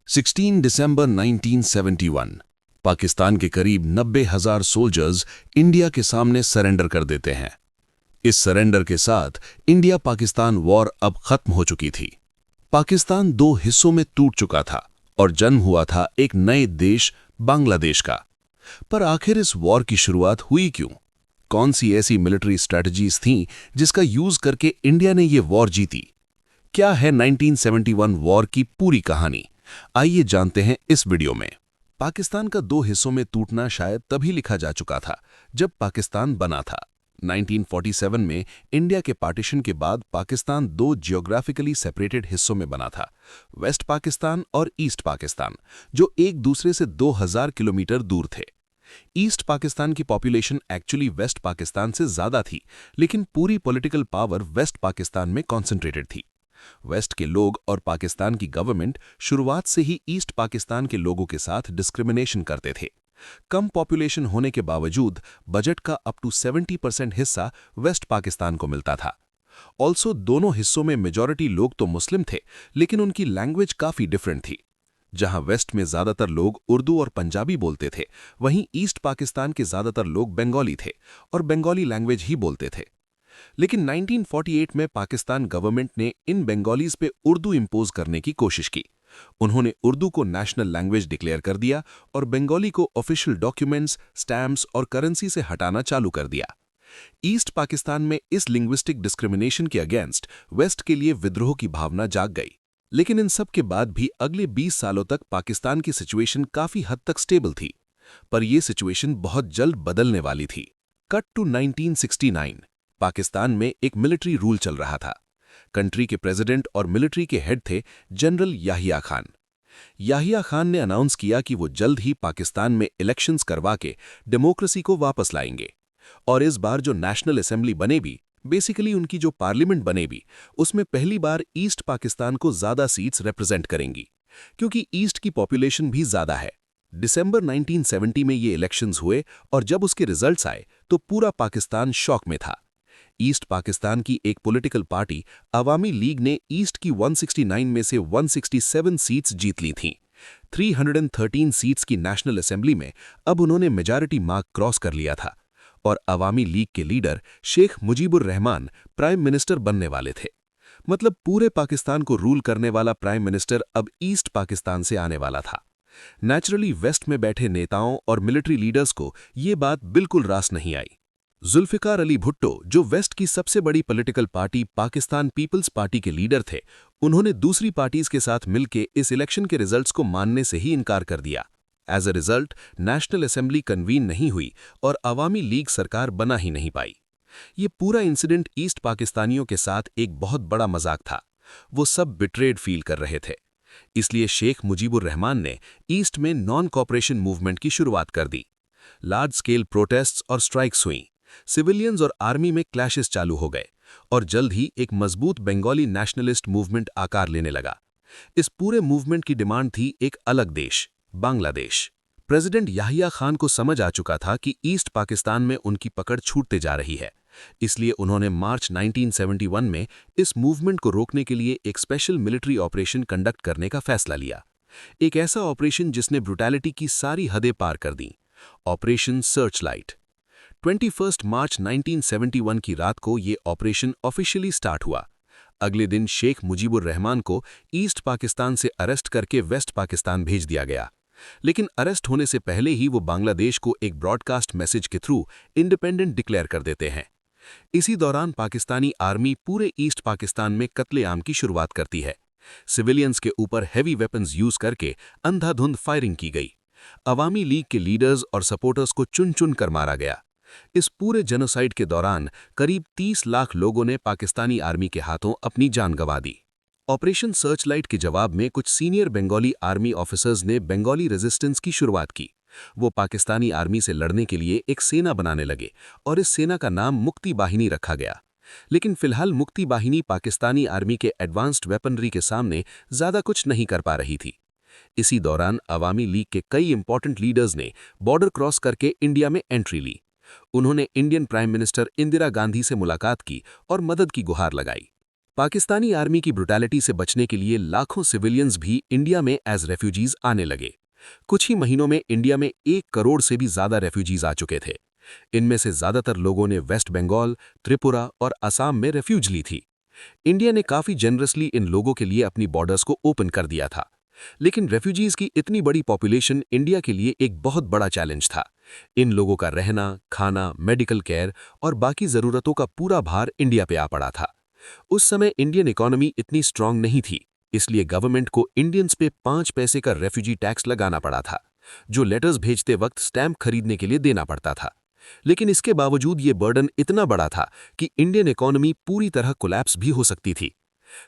16 दिसंबर 1971 पाकिस्तान के करीब 90,000 soldiers India के सामने सरेंडर कर देते हैं। इस सरेंडर के साथ इंडिया पाकिस्तान वॉर अब खत्म हो चुकी थी। पाकिस्तान दो हिस्सों में टूट चुका था और जन्म हुआ था एक नए देश बांग्लादेश का। पर आखिर इस वॉर की शुरुआत हुई क्यों? कौन सी ऐसी मिलिट्री स्ट्रेटजीज थीं जिसका यूज करके इंडिया ने ये वॉर जीती? क्या है 1971 वॉर की पूरी कहानी? आइए जानते हैं इस वीडियो में। पाकिस्तान का दो हिस्सों में टूटना शायद तभी लिखा जा चुका था जब पाकिस्तान बना था। 1947 में इंडिया के पार्टीशन के बाद पाकिस्तान दो जियोग्राफिकली सेपरेटेड हिस्सों में बना था, वेस्ट पाकिस्तान और ईस्ट पाकिस्तान, जो एक दूसरे से 2000 किलोमीटर दूर थे। ईस्ट पाकिस्तान की पॉपुलेशन एक्चुअली वेस्ट पाकिस्तान से ज्यादा थी, लेकिन पूरी पॉलिटिकल पावर वेस्ट पाकिस्तान में कॉन्सेंट्रेटेड थी। वेस्ट के लोग और पाकिस्तान की गवर्नमेंट शुरुआत से ही ईस्ट पाकिस्तान के लोगों के साथ डिस्क्रिमिनेशन करते थे। कम पॉपुलेशन होने के बावजूद बजट का अप टू 70% हिस्सा वेस्ट पाकिस्तान को मिलता था। ऑल्सो दोनों हिस्सों में मेजॉरिटी लोग तो मुस्लिम थे, लेकिन उनकी लैंग्वेज काफी डिफरेंट थी। जहां वेस्ट में ज्यादातर लोग उर्दू और पंजाबी बोलते थे, वहीं ईस्ट पाकिस्तान के ज्यादातर लोग बंगाली थे और बंगाली लैंग्वेज ही बोलते थे। लेकिन 1948 में पाकिस्तान गवर्नमेंट ने इन बंगालीज पे उर्दू इंपोज करने की कोशिश की। उन्होंने उर्दू को नेशनल लैंग्वेज डिक्लेयर कर दिया और बंगाली को ऑफिशियल डॉक्यूमेंट्स, स्टैम्प्स और करेंसी से हटाना चालू कर दिया। ईस्ट पाकिस्तान में इस लिंग्विस्टिक डिस्क्रिमिनेशन के अगेंस्ट वेस्ट के लिए विद्रोह की भावना जाग गई। लेकिन इन सब के बाद भी अगले 20 सालों तक पाकिस्तान की सिचुएशन काफी हद तक स्टेबल थी। पर यह सिचुएशन बहुत जल्द बदलने वाली थी। Cut to 1969। पाकिस्तान में एक मिलिट्री रूल चल रहा था। कंट्री के प्रेसिडेंट और मिलिट्री के हेड थे जनरल याहिया खान। याहिया खान ने अनाउंस किया कि वो जल्द ही पाकिस्तान में इलेक्शंस करवा के डेमोक्रेसी को वापस लाएंगे। और इस बार जो नेशनल असेंबली बने भी, बेसिकली उनकी जो पार्लियामेंट बने भी, उसमें पहली बार ईस्ट पाकिस्तान को ज्यादा सीट्स रिप्रेजेंट करेंगी, क्योंकि ईस्ट की पॉपुलेशन भी ज्यादा है। दिसंबर 1970 में ये इलेक्शंस हुए और जब उसके रिजल्ट्स आए तो पूरा पाकिस्तान शॉक में था। ईस्ट पाकिस्तान की एक पॉलिटिकल पार्टी अवामी लीग ने ईस्ट की 169 में से 167 सीट्स जीत ली थीं। 313 सीट्स की नेशनल असेंबली में अब उन्होंने मेजॉरिटी मार्क क्रॉस कर लिया था और अवामी लीग के leader Sheikh Mujibur Rahman prime minister बनने वाले थे। मतलब पूरे पाकिस्तान को रूल करने वाला प्राइम मिनिस्टर अब ईस्ट पाकिस्तान से आने वाला था। नेचुरली वेस्ट में बैठे नेताओं और मिलिट्री लीडर्स को ये बात बिल्कुल रास नहीं आई। जुल्फिकार अली भुट्टो, जो वेस्ट की सबसे बड़ी political party Pakistan Peoples Party के लीडर थे, उन्होंने दूसरी पार्टीज के साथ मिलकर इस इलेक्शन के रिजल्ट्स को मानने से ही इनकार कर दिया। As a result national assembly convene नहीं हुई और अवामी लीग सरकार बना ही नहीं पाई। ये पूरा इंसिडेंट ईस्ट पाकिस्तानियों के साथ एक बहुत बड़ा मजाक था। वो सब बिट्रेड फील कर रहे थे। इसलिए शेख मुजीबुर रहमान ने ईस्ट में नॉन कॉपरेशन मूवमेंट की शुरुआत कर दी। लार्ज स्केल प्रोटेस्ट्स और स्ट्राइक्स हुई। सिविलियंस और आर्मी में क्लैशेस चालू हो गए और जल्द ही एक मजबूत बंगाली नेशनलिस्ट मूवमेंट आकार लेने लगा। इस पूरे मूवमेंट की डिमांड थी एक अलग देश, बांग्लादेश। प्रेसिडेंट याहिया खान को समझ आ चुका था कि ईस्ट पाकिस्तान में उनकी पकड़ छूटते जा रही है। इसलिए उन्होंने मार्च 1971 में इस मूवमेंट को रोकने के लिए एक स्पेशल मिलिट्री ऑपरेशन कंडक्ट करने का फैसला लिया। एक ऐसा ऑपरेशन जिसने ब्रुटैलिटी की सारी हदें पार कर दी। Operation Searchlight. 21 मार्च 1971 की रात को ये ऑपरेशन ऑफिशियली स्टार्ट हुआ। अगले दिन शेख मुजीबुर रहमान को ईस्ट पाकिस्तान से अरेस्ट करके वेस्ट पाकिस्तान भेज दिया गया। लेकिन अरेस्ट होने से पहले ही वो बांग्लादेश को एक ब्रॉडकास्ट मैसेज के थ्रू इंडिपेंडेंट डिक्लेयर कर देते हैं। इसी दौरान पाकिस्तानी आर्मी पूरे ईस्ट पाकिस्तान में कत्लेआम की शुरुआत करती है। सिविलियंस के ऊपर हैवी वेपन्स यूज करके अंधाधुंध फायरिंग की गई। अवामी लीग के लीडर्स और सपोर्टर्स को चुन चुन कर मारा गया। इस पूरे जेनोसाइड के दौरान करीब 30 लाख लोगों ने पाकिस्तानी आर्मी के हाथों अपनी जान गंवा दी। ऑपरेशन सर्चलाइट के जवाब में कुछ सीनियर बंगाली आर्मी ऑफिसर्स ने बंगाली रेजिस्टेंस की शुरुआत की। वो पाकिस्तानी आर्मी से लड़ने के लिए एक सेना बनाने लगे और इस सेना का नाम मुक्ति बाहिनी रखा गया। लेकिन फिलहाल मुक्ति बाहिनी पाकिस्तानी आर्मी के एडवांस्ड वेपनरी के सामने ज्यादा कुछ नहीं कर पा रही थी। इसी दौरान अवामी लीग के कई इंपॉर्टेंट लीडर्स ने बॉर्डर क्रॉस करके इंडिया में एंट्री ली। उन्होंने Indian prime minister Indira Gandhi से मुलाकात की और मदद की गुहार लगाई। पाकिस्तानी आर्मी की ब्रुटैलिटी से बचने के लिए लाखों सिविलियंस भी इंडिया में एज रेफ्यूजीज आने लगे। कुछ ही महीनों में इंडिया में 1 करोड़ से भी ज्यादा रेफ्यूजीज आ चुके थे। इनमें से ज्यादातर लोगों ने वेस्ट बंगाल, त्रिपुरा और असम में रेफ्यूज ली थी। इंडिया ने काफी जेनरसली इन लोगों के लिए अपनी बॉर्डर्स को ओपन कर दिया था। लेकिन रेफ्यूजीज की इतनी बड़ी पॉपुलेशन इंडिया के लिए एक बहुत बड़ा चैलेंज था। इन लोगों का रहना, खाना, मेडिकल केयर और बाकी जरूरतों का पूरा भार इंडिया पे आ पड़ा था। उस समय इंडियन इकोनॉमी इतनी स्ट्रांग नहीं थी, इसलिए गवर्नमेंट को इंडियंस पे 5 पैसे का रेफ्यूजी टैक्स लगाना पड़ा था, जो लेटर्स भेजते वक्त स्टैंप खरीदने के लिए देना पड़ता था। लेकिन इसके बावजूद ये बर्डन इतना बड़ा था कि इंडियन इकोनॉमी पूरी तरह कोलैप्स भी हो सकती थी।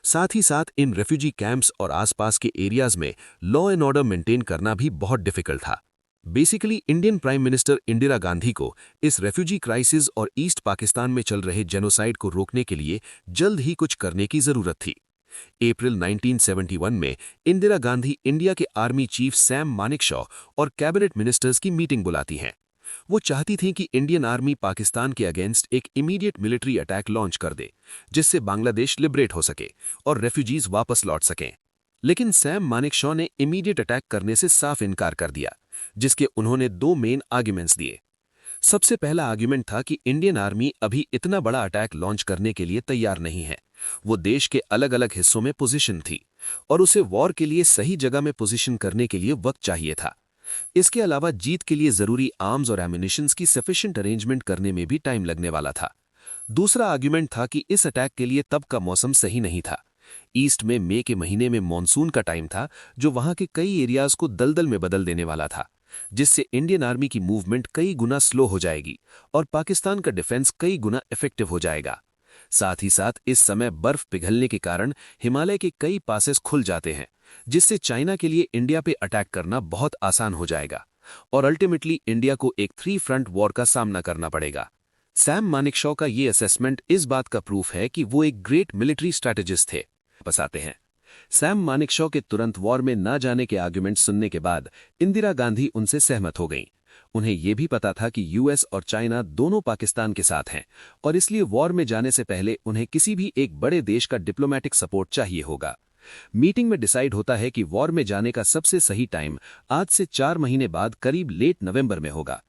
साथ ही साथ इन रेफ्यूजी कैंप्स और आसपास के एरियाज में लॉ एंड ऑर्डर मेंटेन करना भी बहुत डिफिकल्ट था। Basically Indian prime minister Indira Gandhi को इस रेफ्यूजी क्राइसिस और ईस्ट पाकिस्तान में चल रहे जेनोसाइड को रोकने के लिए जल्द ही कुछ करने की जरूरत थी। अप्रैल 1971 में इंदिरा गांधी इंडिया के आर्मी चीफ सैम मानेकशॉ और कैबिनेट मिनिस्टर्स की मीटिंग बुलाती हैं। वो चाहती थीं कि इंडियन आर्मी पाकिस्तान के अगेंस्ट एक इमीडिएट मिलिट्री अटैक लॉन्च कर दे, जिससे बांग्लादेश लिबरेट हो सके और रेफ्यूजीज वापस लौट सकें। लेकिन सैम मानेकशॉ ने इमीडिएट अटैक करने से साफ इनकार कर दिया, जिसके उन्होंने 2 मेन आर्ग्यूमेंट्स दिए। सबसे पहला आर्ग्यूमेंट था कि इंडियन आर्मी अभी इतना बड़ा अटैक लॉन्च करने के लिए तैयार नहीं है। वो देश के अलग अलग हिस्सों में पोजीशन थी और उसे वॉर के लिए सही जगह में पोजीशन करने के लिए वक्त चाहिए था। इसके अलावा जीत के लिए जरूरी आर्म्स और एम्युनिशंस की सफिशिएंट अरेंजमेंट करने में भी टाइम लगने वाला था। दूसरा आर्ग्यूमेंट था कि इस अटैक के लिए तब का मौसम सही नहीं था। ईस्ट में मई के महीने में मॉनसून का टाइम था, जो वहां के कई एरियाज को दलदल में बदल देने वाला था, जिससे इंडियन आर्मी की मूवमेंट कई गुना स्लो हो जाएगी और पाकिस्तान का डिफेंस कई गुना इफेक्टिव हो जाएगा। साथ ही साथ इस समय बर्फ पिघलने के कारण हिमालय के कई पासेस खुल जाते हैं, जिससे चाइना के लिए इंडिया पे अटैक करना बहुत आसान हो जाएगा और अल्टीमेटली इंडिया को एक 3 फ्रंट वॉर का सामना करना पड़ेगा। सैम मानेकशॉ का ये असेसमेंट इस बात का प्रूफ है कि वो एक ग्रेट मिलिट्री स्ट्रैटेजिस्ट थे। बताते हैं, सैम मानेकशॉ के तुरंत वॉर में ना जाने के आर्गुमेंट सुनने के बाद इंदिरा गांधी उनसे सहमत हो गईं। उन्हें यह भी पता था कि यूएस और चाइना दोनों पाकिस्तान के साथ हैं और इसलिए वॉर में जाने से पहले उन्हें किसी भी एक बड़े देश का डिप्लोमैटिक सपोर्ट चाहिए होगा। मीटिंग में डिसाइड होता है कि वॉर में जाने का सबसे सही टाइम आज से 4 महीने बाद करीब लेट नवंबर में होगा।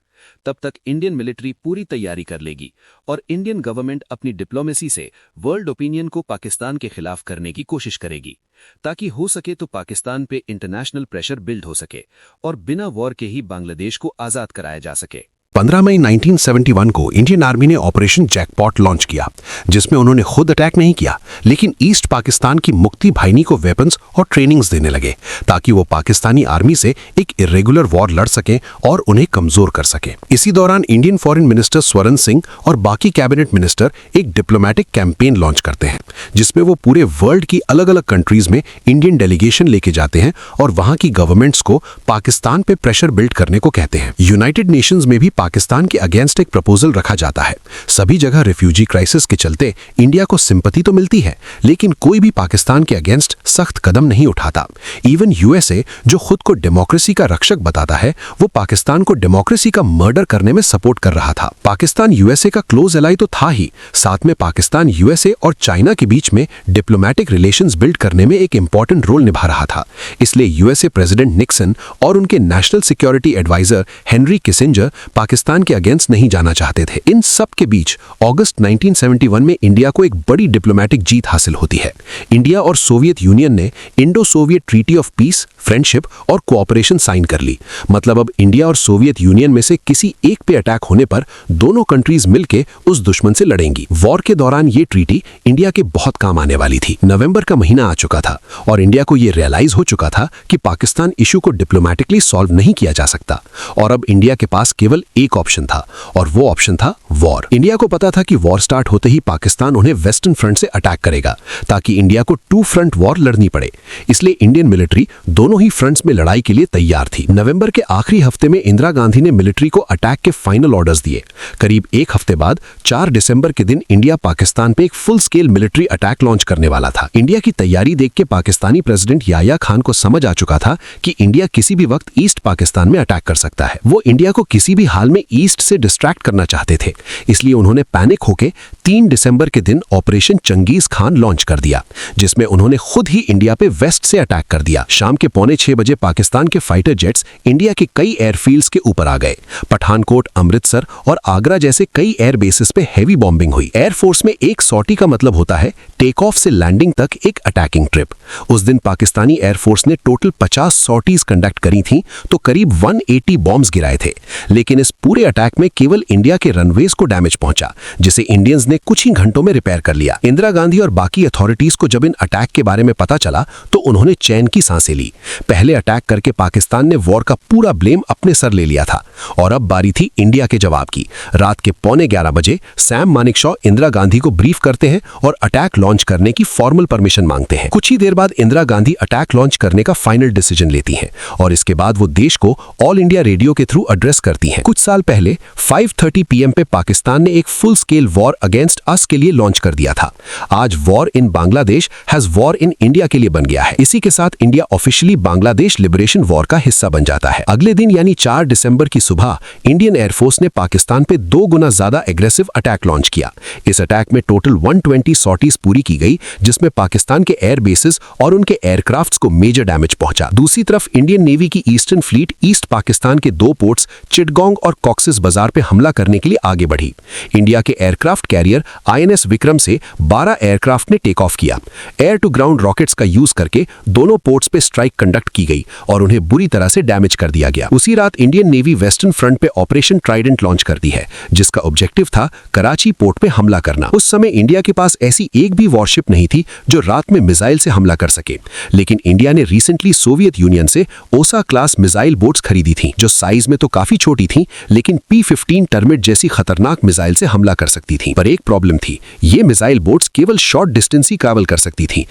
तब तक इंडियन मिलिट्री पूरी तैयारी कर लेगी और इंडियन गवर्नमेंट अपनी डिप्लोमेसी से वर्ल्ड ओपिनियन को पाकिस्तान के खिलाफ करने की कोशिश करेगी, ताकि हो सके तो पाकिस्तान पे इंटरनेशनल प्रेशर बिल्ड हो सके और बिना वॉर के ही बांग्लादेश को आजाद कराया जा सके। 15 मई 1971 को इंडियन आर्मी ने ऑपरेशन जैकपॉट लॉन्च किया, जिसमें उन्होंने खुद अटैक नहीं किया, लेकिन ईस्ट पाकिस्तान की मुक्ति बाहिनी को वेपन्स और ट्रेनिंग्स देने लगे, ताकि वो पाकिस्तानी आर्मी से एक इरेगुलर वॉर लड़ सकें और उन्हें कमजोर कर सकें। इसी दौरान Indian foreign minister Swaran Singh और बाकी कैबिनेट मिनिस्टर एक डिप्लोमैटिक कैंपेन लॉन्च करते हैं, जिसमें वो पूरे वर्ल्ड की अलग अलग कंट्रीज में इंडियन डेलीगेशन लेके जाते हैं और वहां की गवर्नमेंट्स को पाकिस्तान पे प्रेशर बिल्ड करने को कहते हैं। यूनाइटेड नेशंस में भी पाकिस्तान के अगेंस्ट एक प्रपोजल रखा जाता है। सभी जगह रिफ्यूजी क्राइसिस के चलते इंडिया को सिंपैथी तो मिलती है, लेकिन कोई भी पाकिस्तान के अगेंस्ट सख्त कदम नहीं उठाता। इवन यूएसए, जो खुद को डेमोक्रेसी का रक्षक बताता है, वो पाकिस्तान को डेमोक्रेसी का मर्डर करने में सपोर्ट कर रहा था। पाकिस्तान यूएसए का क्लोज एलाई तो था ही, साथ में पाकिस्तान यूएसए और चाइना के बीच में डिप्लोमैटिक रिलेशंस बिल्ड करने में एक इंपॉर्टेंट रोल निभा रहा था। इसलिए यूएसए प्रेसिडेंट निक्सन और उनके national security adviser Henry Kissinger Pakistan के अगेंस्ट नहीं जाना चाहते थे। इन सब के बीच अगस्त 1971 में इंडिया को एक बड़ी डिप्लोमैटिक जीत हासिल होती है। इंडिया और सोवियत यूनियन ने Indo Soviet treaty of peace, friendship और कोऑपरेशन साइन कर ली। मतलब अब इंडिया और सोवियत यूनियन में से किसी एक पे अटैक होने पर दोनों कंट्रीज मिलके उस दुश्मन से लड़ेंगी। वॉर के दौरान ये ट्रीटी इंडिया के बहुत काम आने वाली थी। नवंबर का महीना आ चुका था और इंडिया को ये रियलाइज हो चुका था कि पाकिस्तान इशू को डिप्लोमैटिकली सॉल्व नहीं किया जा सकता और अब इंडिया के पास केवल एक ऑप्शन था और वो ऑप्शन था वॉर। इंडिया को पता था कि वॉर स्टार्ट होते ही पाकिस्तान उन्हें वेस्टर्न फ्रंट से अटैक करेगा, ताकि इंडिया को 2 फ्रंट वॉर लड़नी पड़े। इसलिए इंडियन मिलिट्री दोनों ही फ्रंट्स में लड़ाई के लिए तैयार थी। नवंबर के आखिरी हफ्ते में इंदिरा गांधी ने मिलिट्री को अटैक के फाइनल ऑर्डर्स दिए। करीब एक हफ्ते बाद 4 दिसंबर के दिन इंडिया पाकिस्तान पे एक full scale military attack launch करने वाला था। इंडिया की तैयारी देख के पाकिस्तानी प्रेसिडेंट याह्या खान को समझ आ चुका था कि इंडिया किसी भी वक्त ईस्ट पाकिस्तान में अटैक कर सकता है। वो इंडिया को किसी भी हाल में ईस्ट से डिस्ट्रैक्ट करना चाहते थे, इसलिए उन्होंने पैनिक होकर 3 दिसंबर के दिन ऑपरेशन चंगेज खान लॉन्च कर दिया, जिसमें उन्होंने खुद ही इंडिया पे वेस्ट से अटैक कर दिया। शाम के 5:45 बजे पाकिस्तान के फाइटर जेट्स इंडिया के कई एयरफील्ड्स के ऊपर आ गए। पठानकोट, अमृतसर और आगरा जैसे कई एयर बेसिस पे हैवी बॉम्बिंग हुई। एयरफोर्स में एक सॉर्टी का मतलब होता है टेक ऑफ से लैंडिंग तक एक अटैकिंग ट्रिप। उस दिन पाकिस्तानी एयरफोर्स ने टोटल 50 सॉर्टीज कंडक्ट करी थी तो करीब 180 बॉम्ब्स गिराए थे। लेकिन इस पूरे अटैक में केवल इंडिया के रनवेज को डैमेज पहुंचा, जिसे इंडियंस ने कुछ ही घंटों में रिपेयर कर लिया। इंदिरा गांधी और बाकी अथॉरिटीज को जब इन अटैक के बारे में पता चला तो उन्होंने चैन की सांसें ली। पहले अटैक करके पाकिस्तान ने वॉर का पूरा ब्लेम अपने सर ले लिया था और अब बारी थी इंडिया के जवाब की। रात के 11:15 बजे सैम मानेकशॉ इंदिरा गांधी को ब्रीफ करते हैं और अटैक लॉन्च करने की फॉर्मल परमिशन मांगते हैं। कुछ ही देर बाद इंदिरा गांधी अटैक लॉन्च करने का फाइनल डिसीजन लेती हैं और इसके बाद वो देश को ऑल इंडिया रेडियो के थ्रू एड्रेस करती हैं। कुछ साल पहले 5:30 PM पे पाकिस्तान ने एक full scale war against us के लिए लॉन्च कर दिया था। आज war in Bangladesh has war in India के लिए बन गया है। इसी के साथ India officially Bangladesh liberation war का हिस्सा बन जाता है। अगले दिन यानी 4 दिसंबर की सुबह इंडियन एयरफोर्स ने पाकिस्तान पे 2 गुना ज्यादा एग्रेसिव अटैक लॉन्च किया। इस अटैक में टोटल 120 सॉर्टीज पूरी की गई, जिसमें पाकिस्तान के एयर बेसिस और उनके एयरक्राफ्ट्स को मेजर डैमेज पहुंचा। दूसरी तरफ इंडियन नेवी की ईस्टर्न फ्लीट ईस्ट पाकिस्तान के 2 पोर्ट्स चिटगोंग और कॉक्सिस बाजार पे हमला करने के लिए आगे बढ़ी। इंडिया के एयरक्राफ्ट कैरियर INS विक्रम से 12 एयरक्राफ्ट ने टेक ऑफ किया। एयर टू ग्राउंड रॉकेट्स का यूज करके दोनों पोर्ट्स पे स्ट्राइक कंडक्ट की गई और उन्हें बुरी तरह से डैमेज कर दिया गया। उसी रात इंडियन नेवी वेस्टर्न फ्रंट पे ऑपरेशन ट्राइडेंट लॉन्च करती है, जिसका ऑब्जेक्टिव था कराची पोर्ट पे हमला करना। उस समय इंडिया के पास ऐसी एक भी वॉरशिप नहीं थी जो रात में मिसाइल से हमला कर सके, लेकिन इंडिया ने रिसेंटली सोवियत यूनियन से ओसा क्लास मिसाइल बोट्स खरीदी थी, जो साइज में तो काफी छोटी थी लेकिन P-15 टर्मिट जैसी खतरनाक मिसाइल से हमला कर सकती थी। पर एक प्रॉब्लम थी, ये मिसाइल बोट्स केवल शॉर्ट डिस्टेंस ही ट्रैवल कर सकती थी।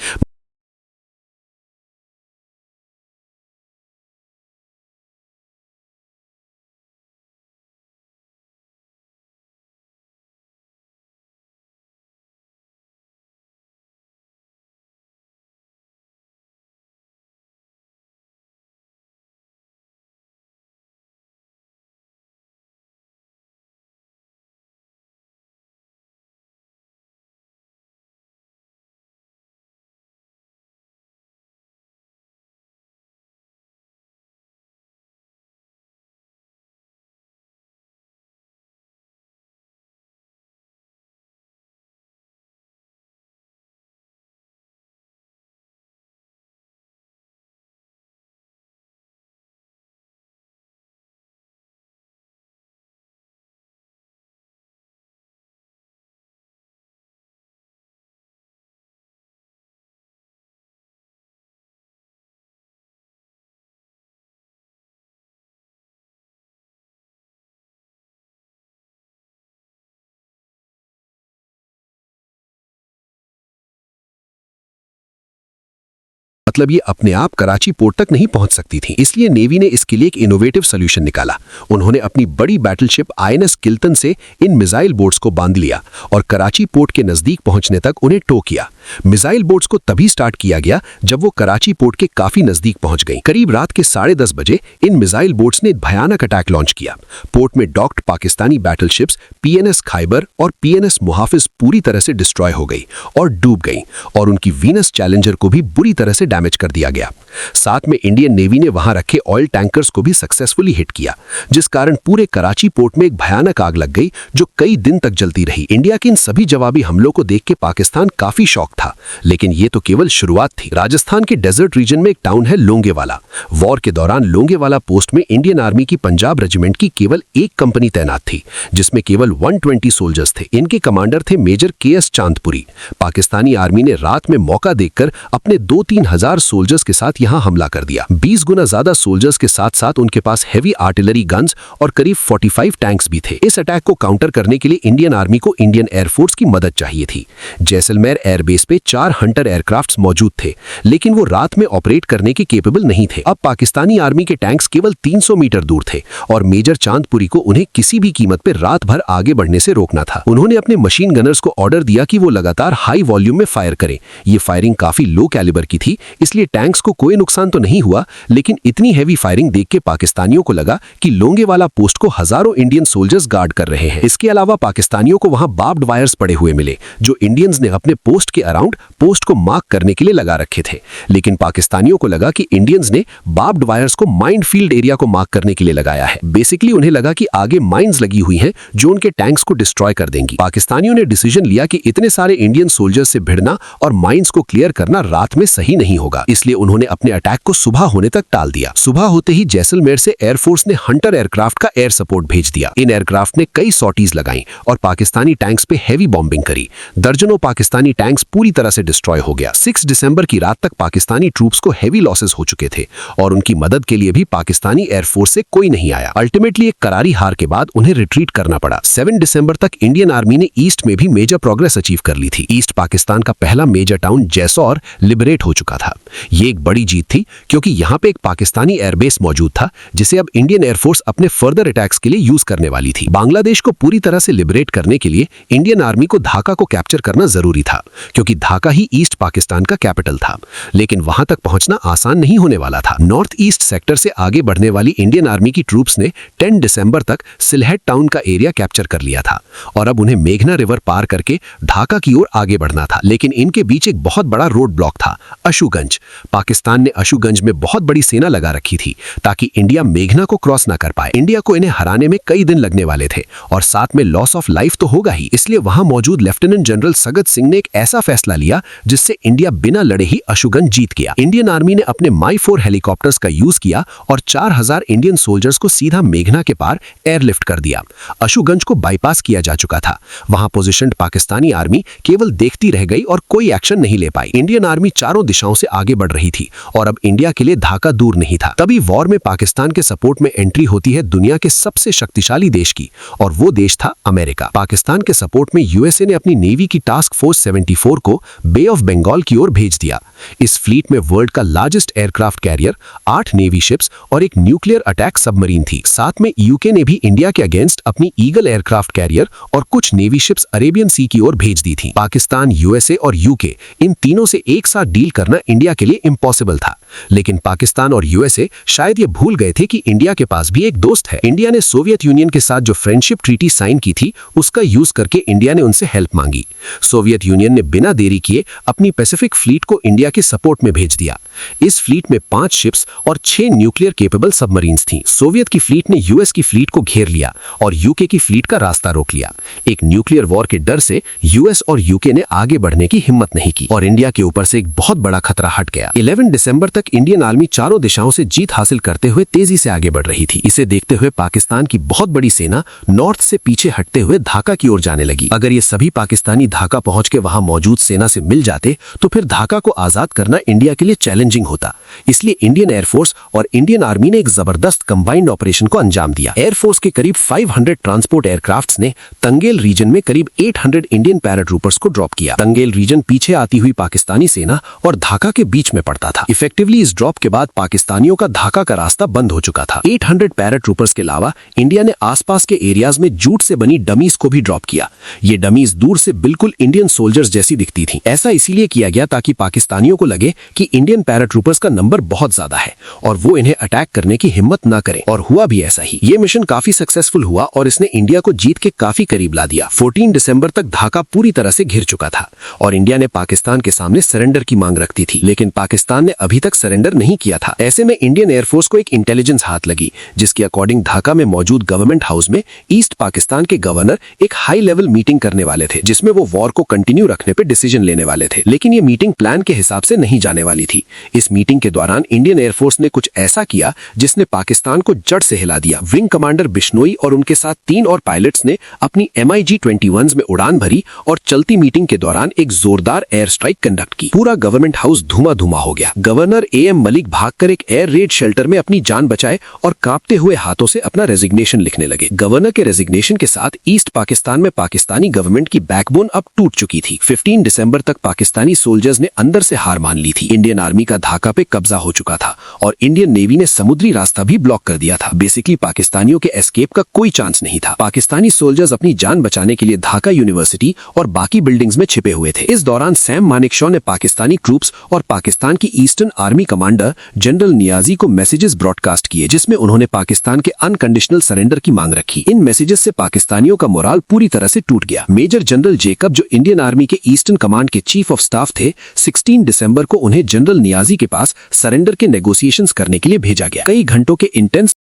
मतलब ये अपने आप कराची पोर्ट तक नहीं पहुंच सकती थी। इसलिए नेवी ने इसके लिए एक इनोवेटिव सॉल्यूशन निकाला। उन्होंने अपनी बड़ी बैटलशिप INS किल्तन से इन मिसाइल बोट्स को बांध लिया और कराची पोर्ट के नजदीक पहुंचने तक उन्हें टो किया। मिसाइल बोट्स को तभी स्टार्ट किया गया जब वो कराची पोर्ट के काफी नजदीक पहुंच गई। करीब रात के 10:30 बजे इन मिसाइल बोट्स ने भयानक अटैक लॉन्च किया। पोर्ट में डॉक्ड पाकिस्तानी बैटलशिप्स PNS खैबर और PNS मुहाफिज पूरी तरह से डिस्ट्रॉय हो गई और डूब गई और उनकी वीनस चैलेंजर को भी बुरी तरह से डैमेज कर दिया गया। साथ में इंडियन नेवी ने वहां रखे ऑयल टैंकर्स को भी सक्सेसफुली हिट किया, जिस कारण पूरे कराची पोर्ट में एक भयानक आग लग गई जो कई दिन तक जलती रही। इंडिया के इन सभी जवाबी हमलों को देख के पाकिस्तान काफी शॉक था, लेकिन ये तो केवल शुरुआत थी। राजस्थान के डेजर्ट रीजन में एक टाउन है लोंगेवाला। वॉर के दौरान लोंगेवाला पोस्ट में इंडियन आर्मी की पंजाब रेजिमेंट की केवल एक कंपनी तैनात थी, जिसमें केवल 120 सोल्जर्स थे। इनके कमांडर थे major KS Chandpuri. Pakistani army ने रात में मौका देखकर अपने 2-3 हजार सोल्जर्स के साथ यहां हमला कर दिया। 20 गुना ज्यादा सोल्जर्स के साथ साथ उनके पास हेवी आर्टिलरी गन्स और करीब 45 टैंक्स भी थे। इस अटैक को काउंटर करने के लिए इंडियन आर्मी को इंडियन एयरफोर्स की मदद चाहिए थी। जैसलमेर एयरबेस बेस पे 4 हंटर एयरक्राफ्ट्स मौजूद थे, लेकिन वो रात में ऑपरेट करने के केपेबल नहीं थे। अब पाकिस्तानी आर्मी के टैंक्स केवल 300 मीटर दूर थे और मेजर चांदपुरी को उन्हें किसी भी कीमत पर रात भर आगे बढ़ने से रोकना था। उन्होंने अपने मशीन गनर्स को ऑर्डर दिया कि वो लगातार हाई वॉल्यूम में फायर करें। ये फायरिंग काफी लो कैलिबर की थी, इसलिए टैंक्स को कोई नुकसान तो नहीं हुआ, लेकिन इतनी हैवी फायरिंग देख के पाकिस्तानियों को लगा कि लोंगेवाला पोस्ट को हजारों इंडियन सोल्जर्स गार्ड कर रहे हैं। इसके अलावा पाकिस्तानियों को वहां बार्ब्ड वायर्स पड़े हुए मिले, जो इंडियंस ने अपने पोस्ट के अराउंड पोस्ट को मार्क करने के लिए लगा रखे थे। लेकिन पाकिस्तानियों को लगा कि इंडियंस ने बार्ब्ड वायर्स को माइन फील्ड एरिया को मार्क करने के लिए लगाया है। बेसिकली उन्हें लगा कि आगे माइंस लगी हुई हैं जो उनके टैंक्स को डिस्ट्रॉय कर देंगी। पाकिस्तानियों ने डिसीजन लिया कि इतने सारे इंडियन सोल्जर्स से भिड़ना और माइंस को क्लियर करना रात में सही नहीं होगा, इसलिए उन्होंने अपने अटैक को सुबह होने तक टाल दिया। सुबह होते ही जैसलमेर से एयरफोर्स ने हंटर एयरक्राफ्ट का एयर सपोर्ट भेज दिया। इन एयरक्राफ्ट ने कई सॉटीज लगाई और पाकिस्तानी टैंक्स पे हैवी बॉम्बिंग करी। दर्जनों पाकिस्तानी टैंक्स पूरी तरह से डिस्ट्रॉय हो गया। 6 दिसंबर की रात तक पाकिस्तानी ट्रूप्स को हैवी लॉसेस हो चुके थे और उनकी मदद के लिए भी पाकिस्तानी एयरफोर्स से कोई नहीं आया। अल्टीमेटली एक करारी हार के बाद उन्हें रिट्रीट करना पड़ा। 7 दिसंबर तक इंडियन आर्मी ने ईस्ट में भी मेजर प्रोग्रेस अचीव कर ली थी। ईस्ट पाकिस्तान का पहला मेजर टाउन जैसौर लिबरेट हो चुका था। ये एक बड़ी जीत थी क्योंकि यहाँ पे एक पाकिस्तानी एयरबेस मौजूद था जिसे अब इंडियन एयरफोर्स अपने फर्दर अटैक्स के लिए यूज करने वाली थी। बांग्लादेश को पूरी तरह से लिबरेट करने के लिए इंडियन आर्मी को ढाका को कैप्चर करना जरूरी था, क्योंकि ढाका ही ईस्ट पाकिस्तान का कैपिटल था। लेकिन वहां तक पहुंचना आसान नहीं होने वाला था। नॉर्थ ईस्ट सेक्टर से आगे बढ़ने वाली इंडियन आर्मी की ट्रूप्स ने 10 दिसंबर तक सिलहेट टाउन का एरिया कैप्चर कर लिया था और अब उन्हें मेघना रिवर पार करके ढाका की ओर आगे बढ़ना था। लेकिन इनके बीच एक बहुत बड़ा रोड ब्लॉक था, अशुगंज। पाकिस्तान ने अशुगंज में बहुत बड़ी सेना लगा रखी थी ताकि इंडिया मेघना को क्रॉस ना कर पाए। इंडिया को इन्हें हराने में कई दिन लगने वाले थे और साथ में लॉस ऑफ लाइफ तो होगा ही, इसलिए वहां मौजूद लेफ्टिनेंट जनरल सगत सिंह ने एक ऐसा फैसला लिया जिससे इंडिया बिना लड़े ही अशुगंज जीत गया। इंडियन आर्मी ने अपने माई-4 हेलीकॉप्टर्स का यूज किया और 4000 इंडियन सोल्जर्स को सीधा मेघना के पार एयरलिफ्ट कर दिया। अशुगंज को बाईपास किया जा चुका था। वहां पोजीशन्ड पाकिस्तानी आर्मी केवल देखती रह गई और कोई एक्शन नहीं ले पाई। इंडियन आर्मी चारों दिशाओं से आगे बढ़ रही थी और अब इंडिया के लिए ढाका दूर नहीं था। तभी वॉर में पाकिस्तान के सपोर्ट में एंट्री होती है दुनिया के सबसे शक्तिशाली देश की, और वो देश था अमेरिका। पाकिस्तान के सपोर्ट में यूएसए ने अपनी नेवी की टास्क फोर्स 74 को बे ऑफ बंगाल की ओर भेज दिया। इस फ्लीट में वर्ल्ड का largest aircraft carrier, 8 navy ships और एक न्यूक्लियर अटैक सबमरीन थी। साथ में यूके ने भी इंडिया के अगेंस्ट अपनी ईगल एयरक्राफ्ट कैरियर और कुछ नेवी शिप्स अरेबियन सी की ओर भेज दी थी। पाकिस्तान, यूएसए और यूके, इन तीनों से एक साथ डील करना इंडिया के लिए इम्पॉसिबल था। लेकिन पाकिस्तान और यूएसए शायद ये भूल गए थे कि इंडिया के पास भी एक दोस्त है। इंडिया ने सोवियत यूनियन के साथ जो फ्रेंडशिप ट्रीटी साइन की थी, उसका यूज करके इंडिया ने उनसे हेल्प मांगी। सोवियत यूनियन ने बिना देरी किए अपनी पैसिफिक फ्लीट को इंडिया के सपोर्ट में भेज दिया। इस फ्लीट में 5 शिप्स और 6 न्यूक्लियर केपेबल सबमरीन्स थीं। सोवियत की फ्लीट ने यूएस की फ्लीट को घेर लिया और यूके की फ्लीट का रास्ता रोक लिया। एक न्यूक्लियर वॉर के डर से यूएस और यूके ने आगे बढ़ने की हिम्मत नहीं की और इंडिया के ऊपर से एक बहुत बड़ा खतरा हट गया। 11 दिसंबर तक इंडियन आर्मी चारों दिशाओं से जीत हासिल करते हुए तेजी से आगे बढ़ रही थी। इसे देखते हुए पाकिस्तान की बहुत बड़ी सेना नॉर्थ से पीछे हटते हुए ढाका की ओर जाने लगी। अगर ये सभी पाकिस्तानी ढाका पहुंच के वहां मौजूद सेना से मिल जाते तो फिर ढाका को आजाद करना इंडिया के लिए चैलेंजिंग होता। इसलिए इंडियन एयरफोर्स और इंडियन आर्मी ने एक जबरदस्त कंबाइंड ऑपरेशन को अंजाम दिया। एयरफोर्स के करीब 500 ट्रांसपोर्ट एयरक्राफ्ट्स ने तंगेल रीजन में करीब 800 इंडियन पैराट्रूपर्स को ड्रॉप किया। तंगेल रीजन पीछे आती हुई पाकिस्तानी सेना और ढाका के बीच में पड़ता था। इफेक्टिवली इस ड्रॉप के बाद पाकिस्तानियों का ढाका का रास्ता बंद हो चुका था। 800 पैराट्रूपर्स के अलावा इंडिया ने आसपास के एरियाज में जूट से बनी डमीज को भी ड्रॉप किया। ये डमीज दूर से बिल्कुल इंडियन सोल्जर्स जैसी दिखती थी। ऐसा इसीलिए किया गया ताकि पाकिस्तानियों को लगे कि इंडियन पैराट्रूपर्स का नंबर बहुत ज्यादा है और वो इन्हें अटैक करने की हिम्मत न करें, और हुआ भी ऐसा ही। ये मिशन काफी सक्सेसफुल हुआ और इसने इंडिया को जीत के काफी करीब ला दिया। 14 दिसंबर तक ढाका पूरी तरह से घिर चुका था और इंडिया ने पाकिस्तान के सामने सरेंडर की मांग रखती थी, लेकिन पाकिस्तान ने अभी तक सरेंडर नहीं किया था। ऐसे में इंडियन एयरफोर्स को एक इंटेलिजेंस हाथ लगी, जिसके अकॉर्डिंग ढाका में मौजूद गवर्नमेंट हाउस में ईस्ट पाकिस्तान के गवर्नर एक हाई लेवल मीटिंग करने वाले थे, जिसमें वो वॉर को कंटिन्यू रखने पे डिसीजन लेने वाले थे। लेकिन ये मीटिंग प्लान के हिसाब से नहीं जाने वाली थी। इस मीटिंग के दौरान इंडियन एयरफोर्स ने कुछ ऐसा किया जिसने पाकिस्तान को जड़ से हिला दिया। विंग कमांडर बिश्नोई और उनके साथ 3 और पायलट्स ने अपनी MiG-21s में उड़ान भरी और चलती मीटिंग के दौरान एक जोरदार एयर स्ट्राइक कंडक्ट की। पूरा गवर्नमेंट हाउस धुआं-धुआं हो गया। गवर्नर AM मलिक भागकर एक एयर रेड शेल्टर में अपनी जान बचाए और कांपते हुए हाथों से अपना रेजिग्नेशन लिखने लगे। गवर्नर के रेजिग्नेशन के साथ ईस्ट पाकिस्तान में पाकिस्तानी गवर्नमेंट की बैकबोन अब टूट चुकी थी। 15 दिसंबर तक पाकिस्तानी सोल्जर्स ने अंदर से हार मान ली थी। इंडियन आर्मी का ढाका पे कब्जा हो चुका था और इंडियन नेवी ने समुद्री रास्ता भी ब्लॉक कर दिया था। बेसिकली पाकिस्तानियों के एस्केप का कोई चांस नहीं था। पाकिस्तानी सोल्जर्स अपनी जान बचाने के लिए ढाका यूनिवर्सिटी और बाकी बिल्डिंग्स में छिपे हुए थे। इस दौरान सैम मानेकशॉ ने पाकिस्तानी ट्रूप्स और पाकिस्तान की eastern army commander general Niazi को मैसेजेस ब्रॉडकास्ट किए, जिसमें उन्होंने पाकिस्तान के अनकंडीशनल सरेंडर की मांग रखी। इन मैसेजेस से पाकिस्तानियों का मोराल पूरी तरह से टूट गया। मेजर जनरल जेकब, जो इंडियन आर्मी के ईस्टर्न कमांड के चीफ ऑफ स्टाफ थे, 16 दिसंबर को उन्हें जनरल नियाजी के पास सरेंडर के नेगोशिएशंस करने के लिए भेजा गया। कई घंटों के इंटेंस